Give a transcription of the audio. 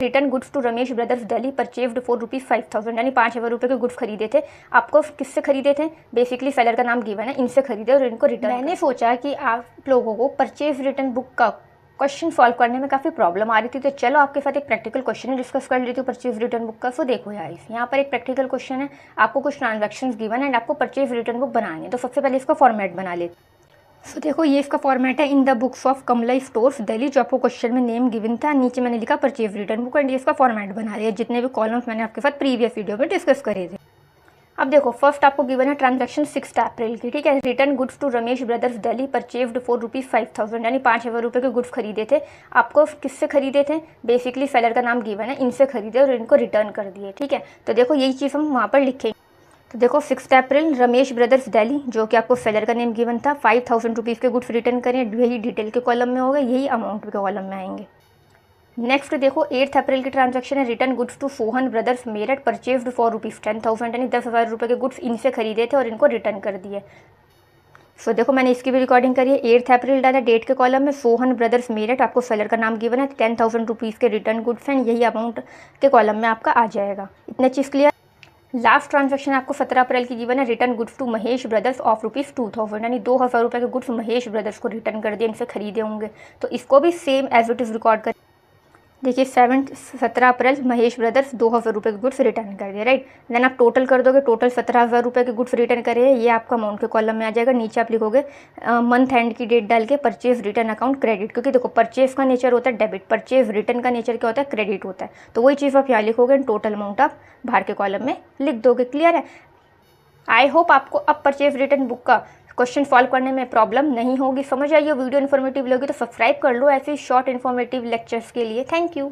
Return goods to Ramesh brothers Delhi purchased for ₹5,000 यानी 5,000 रुपये के गुड्स खरीदे थे। आपको किससे खरीदे थे? बेसिकली सेलर का नाम गिवन है, इनसे खरीदे और इनको रिटर्न। मैंने सोचा कि आप लोगों को परचेज रिटर्न बुक का क्वेश्चन सॉल्व करने में काफ़ी प्रॉब्लम आ रही थी, तो चलो आपके साथ एक प्रैक्टिकल क्वेश्चन डिस्कस कर लेती हूँ परचेज रिटर्न बुक का। सो देखो यार, यहाँ पर एक प्रैक्टिकल क्वेश्चन है, आपको कुछ ट्रांजैक्शंस गिवन है एंड आपको परचेज रिटर्न बुक बनानी है। तो सबसे पहले इसका फॉर्मेट बना लेते। सो देखो ये इसका फॉर्मेट है, in the books of Kamala stores Delhi, जो आपको क्वेश्चन में नेम गिवन था, नीचे मैंने लिखा परचेज रिटर्न बुक एंड ये इसका फॉर्मेट बना लिया, जितने भी कॉलम्स मैंने आपके साथ प्रीवियस वीडियो में डिस्कस करे थे। अब देखो फर्स्ट आपको गिवन है ट्रांजैक्शन 6 अप्रैल की, ठीक है। Return goods to Ramesh brothers Delhi purchased for ₹5,000 यानी 5,000 रुपये के गुड्स खरीदे थे। आपको किससे खरीदे थे? बेसिकली सेलर का नाम गिवन है, इनसे खरीदे और इनको रिटर्न कर दिए, ठीक है। तो देखो यही चीज़ हम वहाँ पर लिखेंगे। तो देखो 6 अप्रैल रमेश ब्रदर्स दिल्ली, जो कि आपको सेलर का नेम गिवन था, 5,000 रुपीज़ के गुड्स रिटर्न करें, यही डिटेल के कॉलम में होगा, यही अमाउंट के कॉलम में आएंगे। नेक्स्ट देखो 8 अप्रैल की ट्रांजैक्शन है, return goods to Sohan brothers Meerut purchased for ₹10,000 यानी 10,000 रुपये के गुड्स इनसे खरीदे थे और इनको रिटर्न कर दिए। सो देखो मैंने इसकी भी रिकॉर्डिंग करी है, 8 अप्रैल डाला डेट के कॉलम में, सोहन ब्रदर्स मेरठ, आपको सेलर का नाम गिवन है, 10,000 रुपीज़ के रिटर्न गुड्स हैं, यही अमाउंट के कॉलम में आपका आ जाएगा। इतने चीज़ क्लियर। लास्ट ट्रांजैक्शन आपको 17 अप्रैल की गिवन है, return goods to Mahesh brothers of ₹2,000 यानी 2,000 रुपये के गुड्स महेश ब्रदर्स को रिटर्न कर दिए, इनसे खरीदे होंगे। तो इसको भी same as it is record कर देखिए 17 अप्रैल महेश ब्रदर्स 2,000 रुपये के गुड्स रिटर्न कर दिए, राइट। देन आप टोटल कर दोगे, टोटल 17,000 रुपये के गुड्स रिटर्न करे, ये आपका अमाउंट के कॉलम में आ जाएगा। नीचे आप लिखोगे मंथ एंड की डेट डाल के परचेज रिटर्न अकाउंट क्रेडिट, क्योंकि देखो परचेज का नेचर होता है डेबिट, परचेज रिटर्न का नेचर क्या होता है? क्रेडिट होता है। तो वही चीज़ आप यहाँ लिखोगे, टोटल अमाउंट आप बाहर के कॉलम में लिख दोगे। क्लियर है? आई होप आपको अब परचेज रिटर्न बुक का क्वेश्चन सॉल्व करने में प्रॉब्लम नहीं होगी। समझ आइए, वीडियो इन्फॉर्मेटिव लगी तो सब्सक्राइब कर लो ऐसे शॉर्ट इन्फॉर्मेटिव लेक्चर्स के लिए। Thank you.